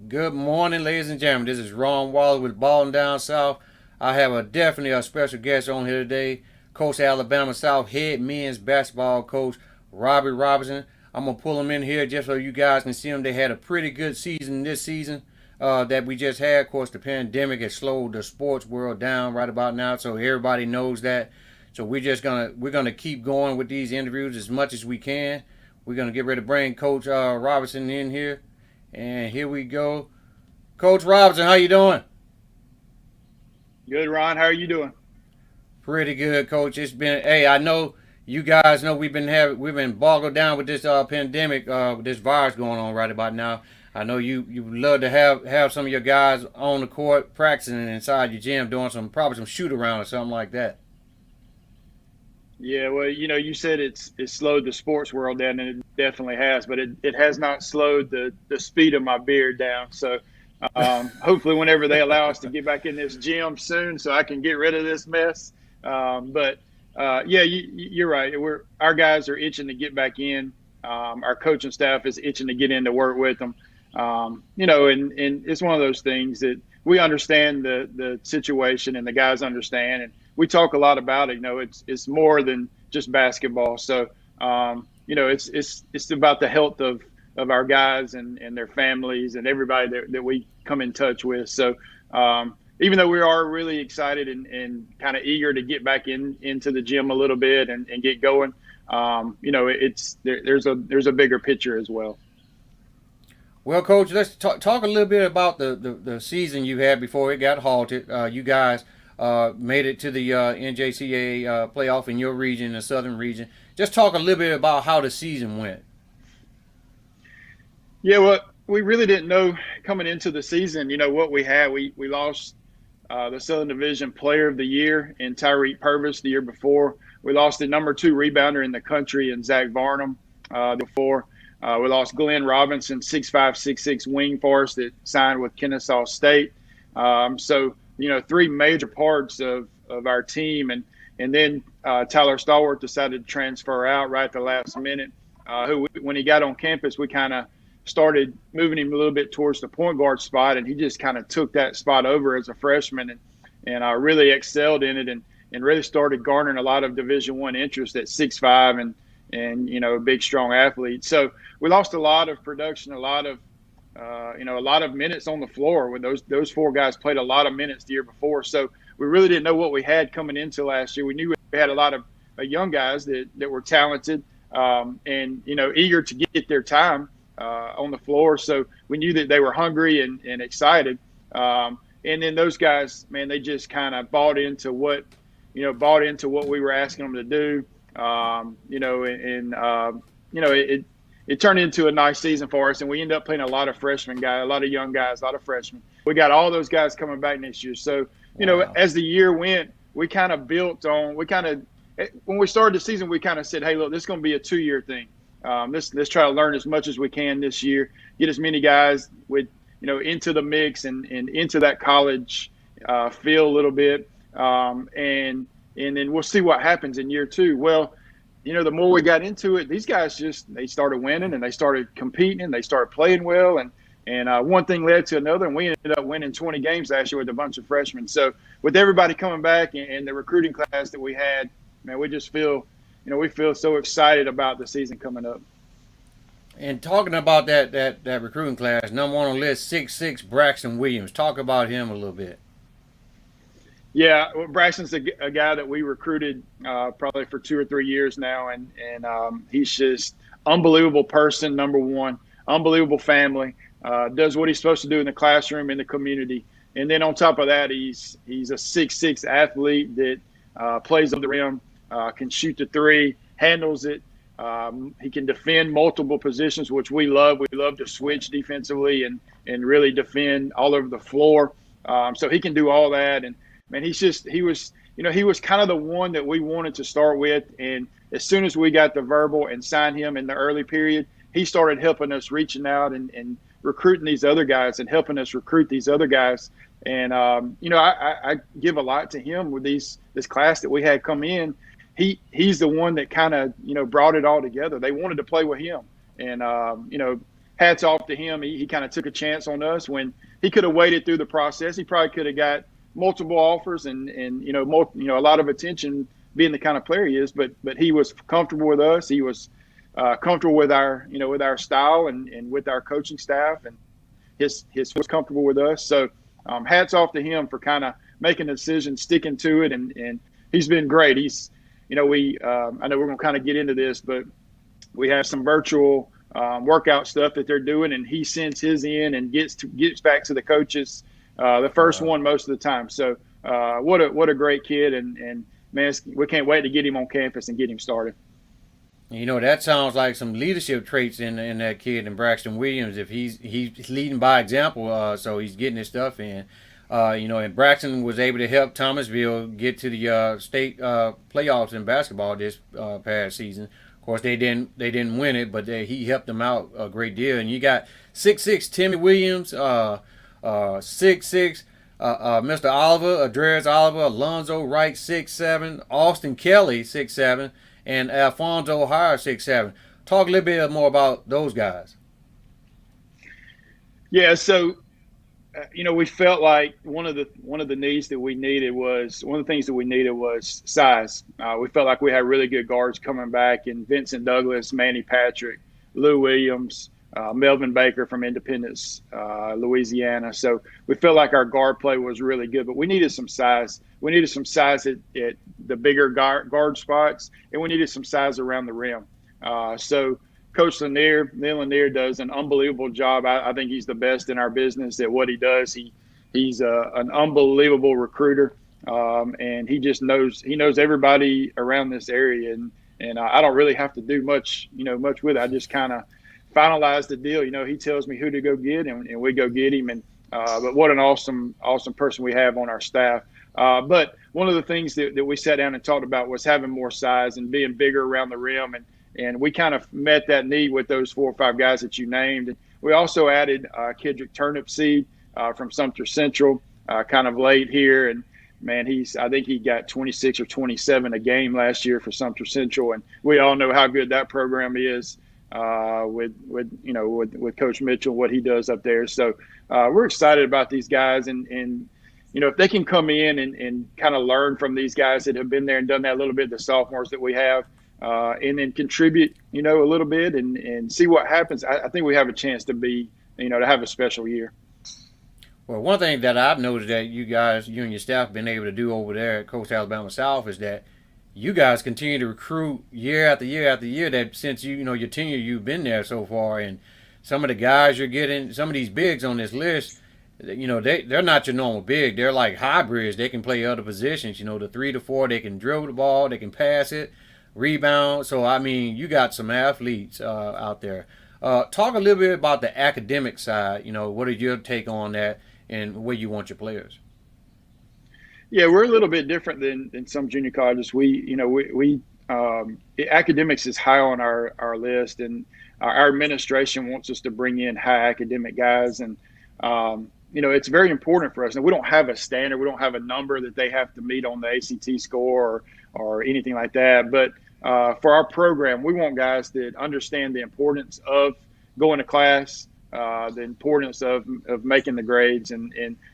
Good morning, ladies and gentlemen. This is Ron Waller with Ballin' Down South. I have definitely a special guest on here today, Coach Alabama South head men's basketball coach Robby Robertson. I'm gonna pull him in here just so you guys can see him. They had a pretty good season this season that we just had. Of course, the pandemic has slowed the sports world down right about now, so everybody knows that. So we're gonna keep going with these interviews as much as we can. We're gonna get ready to bring Coach Robertson in here. And here we go. Coach Robinson, how you doing? Good, Ron. How are you doing? Pretty good, Coach. It's been hey, I know you guys know we've been boggled down with this pandemic, with this virus going on right about now. I know you love to have some of your guys on the court practicing inside your gym doing probably some shoot around or something like that. Yeah, well, you said it's slowed the sports world down, and it definitely has, but it has not slowed the speed of my beard down. So hopefully, whenever they allow us to get back in this gym soon, so I can get rid of this mess. But yeah, you're right. Our guys are itching to get back in. Our coaching staff is itching to get in to work with them. And it's one of those things that we understand the situation, and the guys understand, and we talk a lot about it. It's more than just basketball. So it's about the health of our guys and their families and everybody that we come in touch with. So even though we are really excited and kind of eager to get back into the gym a little bit and get going, there's a bigger picture as well. Well, Coach, let's talk a little bit about the season you had before it got halted. You guys made it to the NJCAA playoff in your region, the Southern region. Just talk a little bit about how the season went. Yeah, well, we really didn't know coming into the season, what we had. We lost the Southern Division Player of the Year in Tyreek Purvis the year before. We lost the number 2 rebounder in the country in Zach Varnum before. We lost Glenn Robinson, 6'5", 6'6" wing for us that signed with Kennesaw State. So 3 major parts of our team. And then Tyler Stallworth decided to transfer out right at the last minute. When he got on campus, we kind of started moving him a little bit towards the point guard spot, and he just kind of took that spot over as a freshman and really excelled in it and really started garnering a lot of Division I interest at 6'5" and a big strong athlete. So we lost a lot of production, a lot of minutes on the floor when those 4 guys played a lot of minutes the year before. So we really didn't know what we had coming into last year. We knew we had a lot of young guys that were talented and eager to get their time on the floor. So we knew that they were hungry and excited. And then those guys, man, they just kind of bought into what we were asking them to do. It turned into a nice season for us, and we ended up playing a lot of freshmen guys, a lot of young guys, a lot of freshmen. We got all those guys coming back next year. So, Wow. as the year went, we kind of built on. When we started the season, we kind of said, "Hey, look, this is going to be a 2-year thing. Let's try to learn as much as we can this year, get as many guys with into the mix and into that college feel a little bit, and then we'll see what happens in year 2." Well, the more we got into it, these guys they started winning and they started competing and they started playing well, and one thing led to another, and we ended up winning 20 games last year with a bunch of freshmen. So with everybody coming back and the recruiting class that we had, man, we just feel we feel so excited about the season coming up. And talking about that recruiting class, number 1 on the list, 6'6" Braxton Williams. Talk about him a little bit. Yeah, well, Braxton's a guy that we recruited probably for 2 or 3 years now, and he's just unbelievable person. Number 1, unbelievable family. Does what he's supposed to do in the classroom, in the community, and then on top of that, he's a 6'6" athlete that plays on the rim, can shoot the 3, handles it. He can defend multiple positions, which we love. We love to switch defensively and really defend all over the floor. So he can do all that, and man, he was kind of the one that we wanted to start with. And as soon as we got the verbal and signed him in the early period, he started helping us, reaching out and recruiting these other guys and helping us recruit these other guys. And I give a lot to him with this class that we had come in. He's the one that kind of brought it all together. They wanted to play with him, and hats off to him. He kind of took a chance on us when he could have waited through the process. He probably could have got multiple offers and a lot of attention, being the kind of player he is. But he was comfortable with us. He was comfortable with our style and with our coaching staff, and his was comfortable with us. So hats off to him for kind of making a decision, sticking to it, and he's been great. He's I know we're going to kind of get into this, but we have some virtual workout stuff that they're doing, and he sends his in and gets back to the coaches the first one most of the time. So what a great kid, and man, we can't wait to get him on campus and get him started. That sounds like some leadership traits in that kid, in Braxton Williams. If he's leading by example, so he's getting his stuff in. And Braxton was able to help Thomasville get to the state playoffs in basketball this past season. Of course, they didn't win it, but he helped them out a great deal. And you got 6'6" Timmy Williams, 6'6" Mr. Oliver, Adres Oliver, Alonzo Wright, 6'7", Austin Kelly, 6'7", and Alfonso Hire, 6'7". Talk a little bit more about those guys. Yeah, so we felt like one of the things that we needed was size. We felt like we had really good guards coming back in Vincent Douglas, Manny Patrick, Lou Williams, Melvin Baker from Independence, Louisiana. So we felt like our guard play was really good, but we needed some size. We needed some size at the bigger guard spots, and we needed some size around the rim. So Coach Neil Lanier does an unbelievable job. I think he's the best in our business at what he does. He's an unbelievable recruiter, and he just knows everybody around this area, and I don't really have to do much with it. I just kind of finalize the deal. He tells me who to go get, and we go get him. And but what an awesome person we have on our staff. But one of the things that we sat down and talked about was having more size and being bigger around the rim, and we kind of met that need with those 4 or 5 guys that you named. And we also added Kedrick Turnipseed from Sumter Central kind of late here. And, man, I think he got 26 or 27 a game last year for Sumter Central. And we all know how good that program is with Coach Mitchell, what he does up there. So we're excited about these guys. And if they can come in and kind of learn from these guys that have been there and done that a little bit, the sophomores that we have, and then contribute, a little bit and see what happens. I think we have a chance to to have a special year. Well, one thing that I've noticed that you and your staff have been able to do over there at Coastal Alabama South is that you guys continue to recruit year after year after year. That since your tenure, you've been there so far, and some of the guys you're getting, some of these bigs on this list, they're not your normal big. They're like hybrids. They can play other positions. The 3 to 4, they can dribble the ball, they can pass it, rebound. So, you got some athletes out there. Talk a little bit about the academic side. What is your take on that and where you want your players? Yeah, we're a little bit different than some junior colleges. We academics is high on our list, and our administration wants us to bring in high academic guys. And, it's very important for us. And we don't have a standard. We don't have a number that they have to meet on the ACT score or anything like that. But for our program, we want guys that understand the importance of going to class, the importance of making the grades, and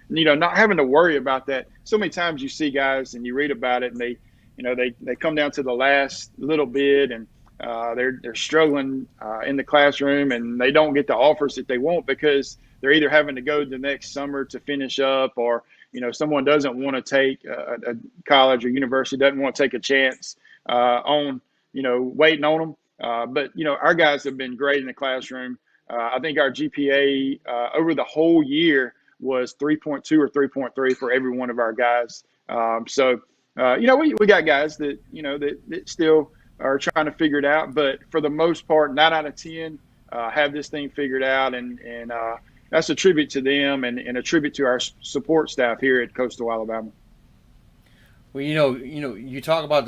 not having to worry about that. So many times you see guys and you read about it, and they come down to the last little bit, and they're struggling in the classroom, and they don't get the offers that they want because they're either having to go the next summer to finish up, or someone doesn't want to take a college or university doesn't want to take a chance on waiting on them. But our guys have been great in the classroom. I think our GPA over the whole year was 3.2 or 3.3 for every one of our guys. So we got guys that that still are trying to figure it out, but for the most part, 9 out of 10 have this thing figured out, and that's a tribute to them and a tribute to our support staff here at Coastal Alabama. Well, you talk about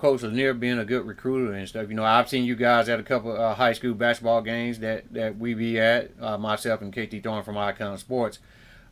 Coach Lanier being a good recruiter and stuff. I've seen you guys at a couple of high school basketball games that we be at, myself and KT Thorne from Icon Sports.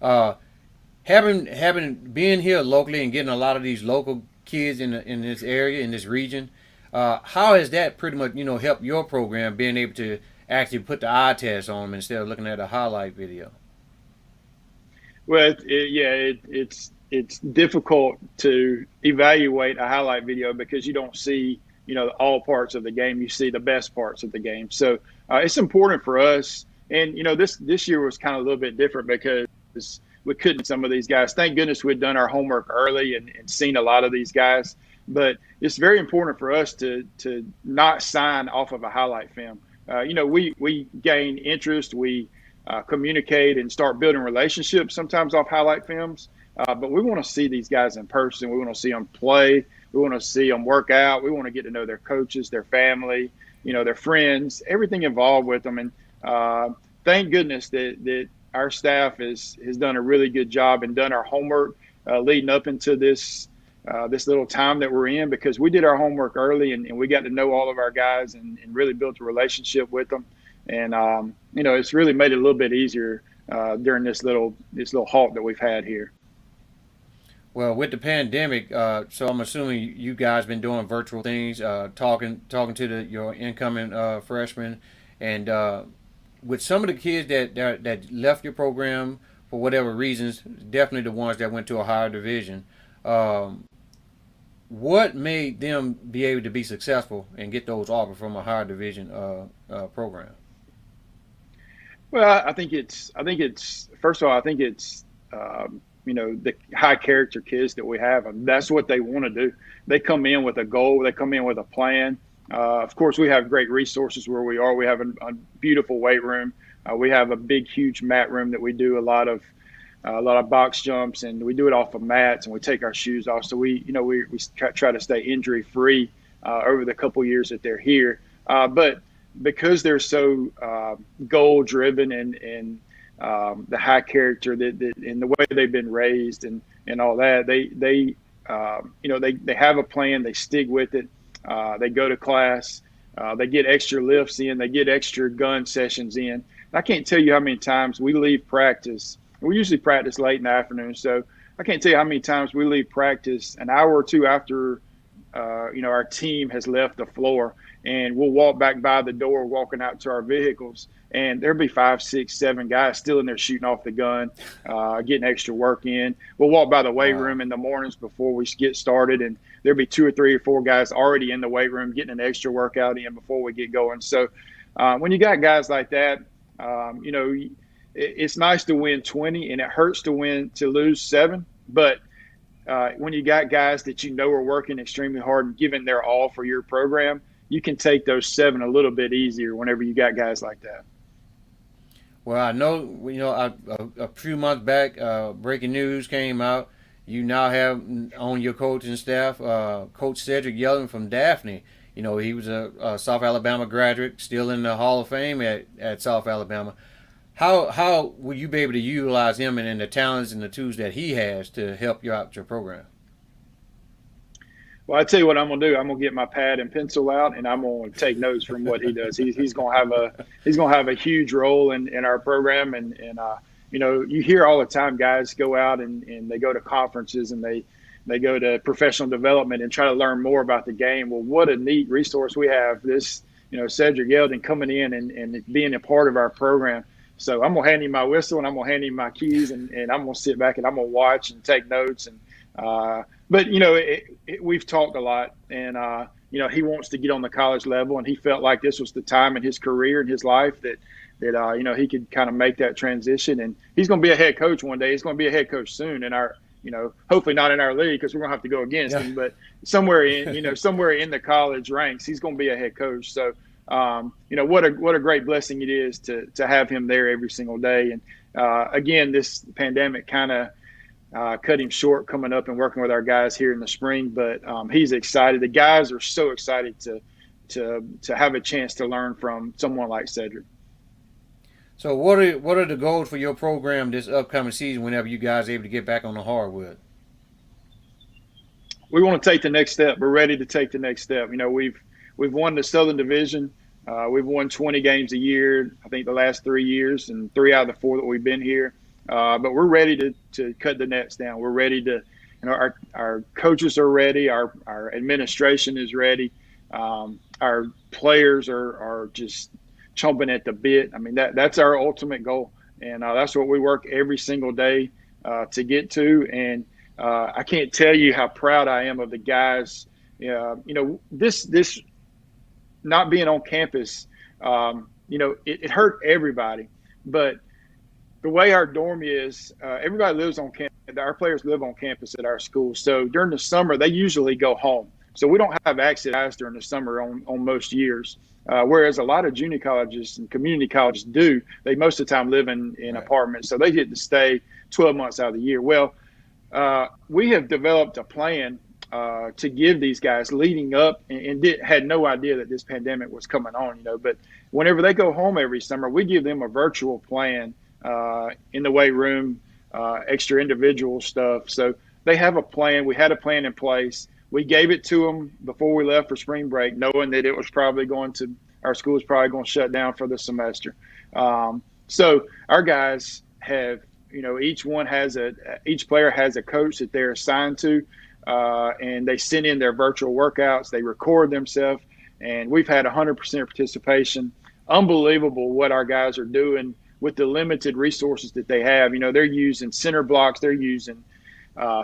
Having been here locally and getting a lot of these local kids in this area, in this region, how has that pretty much helped your program being able to actually put the eye test on them instead of looking at a highlight video? Well, it's difficult to evaluate a highlight video because you don't see all parts of the game. You see the best parts of the game. So it's important for us. And this year was kind of a little bit different because we couldn't some of these guys. Thank goodness we'd done our homework early and seen a lot of these guys. But it's very important for us to not sign off of a highlight film. We gain interest. We communicate and start building relationships sometimes off highlight films. But we want to see these guys in person. We want to see them play. We want to see them work out. We want to get to know their coaches, their family, their friends, everything involved with them. And thank goodness that our staff has done a really good job and done our homework leading up into this little time that we're in, because we did our homework early and we got to know all of our guys and really built a relationship with them. And, it's really made it a little bit easier during this little halt that we've had here. Well, with the pandemic, so I'm assuming you guys been doing virtual things, talking to your incoming freshmen, and with some of the kids that left your program for whatever reasons, definitely the ones that went to a higher division. What made them be able to be successful and get those offers from a higher division program? Well, I think it's first of all, I think it's the high character kids that we have. And that's what they want to do. They come in with a goal. They come in with a plan. Of course, we have great resources where we are. We have a beautiful weight room. We have a big, huge mat room that we do a lot of box jumps, and we do it off of mats, and we take our shoes off. So we try to stay injury free over the couple years that they're here. But because they're so goal driven and the high character that and the way they've been raised and all that, they have a plan. They stick with it. They go to class. They get extra lifts in. They get extra gun sessions in. I can't tell you how many times we leave practice. We usually practice late in the afternoon, so I can't tell you how many times we leave practice an hour or two after our team has left the floor, and we'll walk back by the door, walking out to our vehicles, and there'll be 5, 6, 7 guys still in there shooting off the gun, getting extra work in. We'll walk by the weight room in the mornings before we get started, and there'll be 2 or 3 or 4 guys already in the weight room getting an extra workout in before we get going. So when you got guys like that, it's nice to win 20, and it hurts to lose 7. But when you got guys that are working extremely hard and giving their all for your program, you can take those 7 a little bit easier whenever you got guys like that. Well, I know, a few months back, breaking news came out. You now have on your coaching staff Coach Cedric Yeldon from Daphne. He was a South Alabama graduate, still in the Hall of Fame at South Alabama. How will you be able to utilize him and the talents and the tools that he has to help you out your program? Well, I tell you what I'm gonna do. I'm gonna get my pad and pencil out, and I'm gonna take notes from what he does. He's gonna have a huge role in our program, and you hear all the time guys go out and they go to conferences and they go to professional development and try to learn more about the game. Well, what a neat resource we have. This Cedric Yeldon coming in and being a part of our program. So I'm gonna hand him my whistle and I'm gonna hand him my keys and I'm gonna sit back and I'm gonna watch and take notes. And but we've talked a lot, and he wants to get on the college level, and he felt like this was the time in his career and his life that he could kind of make that transition. And he's gonna be a head coach one day. He's gonna be a head coach soon in our hopefully not in our league because we're gonna have to go against him, but somewhere in the college ranks, he's gonna be a head coach. So. What a great blessing it is to have him there every single day. And again, this pandemic kind of cut him short coming up and working with our guys here in the spring. But he's excited. The guys are so excited to have a chance to learn from someone like Cedric. So what are the goals for your program this upcoming season? Whenever you guys are able to get back on the hardwood, we want to take the next step. We're ready to take the next step. We've won the Southern Division. We've won 20 games a year, I think the last 3 years, and 3 out of the 4 that we've been here. But we're ready to cut the nets down. We're ready to, our coaches are ready. Our administration is ready. Our players are just chomping at the bit. I mean, that's our ultimate goal, and that's what we work every single day to get to. And I can't tell you how proud I am of the guys. This not being on campus, it hurt everybody, but the way our dorm is, everybody lives on campus. Our players live on campus at our school. So during the summer, they usually go home. So we don't have access during the summer on most years. Whereas a lot of junior colleges and community colleges do. They most of the time live in Right. apartments. So they get to stay 12 months out of the year. Well, we have developed a plan to give these guys leading up and had no idea that this pandemic was coming on, but whenever they go home every summer, we give them a virtual plan in the weight room, extra individual stuff. So they have a plan. We had a plan in place. We gave it to them before we left for spring break, knowing that our school was probably going to shut down for the semester. So our guys have, each player has a coach that they're assigned to, and they send in their virtual workouts. They record themselves, and we've had 100% participation. Unbelievable what our guys are doing with the limited resources that they have. They're using center blocks, they're using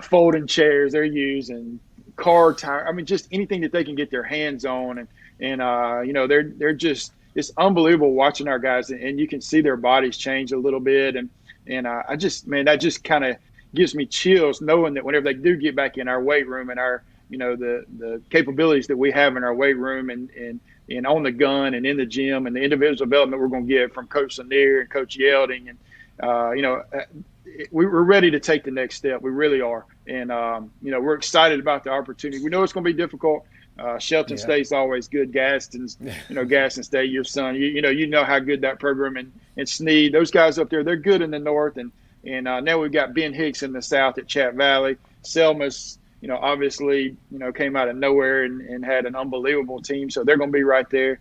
folding chairs, they're using car tire. I mean, just anything that they can get their hands on, and they're just, it's unbelievable watching our guys, and you can see their bodies change a little bit, and that just kind of gives me chills knowing that whenever they do get back in our weight room and our the capabilities that we have in our weight room and on the gun and in the gym and the individual development we're going to get from Coach Lanier and Coach Yelding. And, we're ready to take the next step. We really are. And, we're excited about the opportunity. We know it's going to be difficult. Shelton State's always good. Gaston's, Gaston State, your son, you know how good that program and Sneed, those guys up there, they're good in the north. And now we've got Ben Hicks in the south at Chat Valley. Selma's, obviously, came out of nowhere and had an unbelievable team. So they're going to be right there.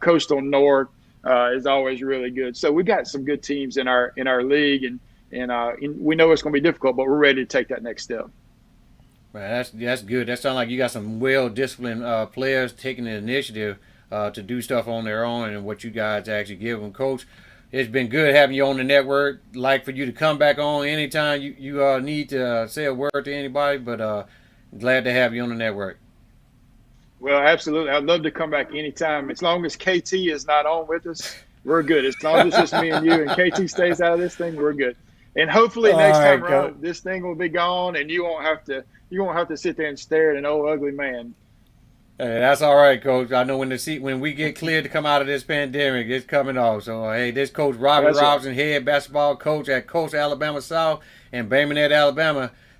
Coastal North is always really good. So we got some good teams in our league, and we know it's going to be difficult, but we're ready to take that next step. Man, that's good. That sounds like you got some well-disciplined players taking the initiative to do stuff on their own, and what you guys actually give them. Coach, it's been good having you on the network. Like for you to come back on anytime you need to say a word to anybody, but glad to have you on the network. Well, absolutely. I'd love to come back anytime. As long as KT is not on with us, we're good. As long as it's just me and you and KT stays out of this thing, we're good. And hopefully next time around, this thing will be gone, and you won't have to sit there and stare at an old ugly man. Hey, that's all right, Coach. I know when we get cleared to come out of this pandemic, it's coming off. So, hey, this Coach Robby Robertson, head basketball coach at Coast Alabama South in Birmingham, Alabama.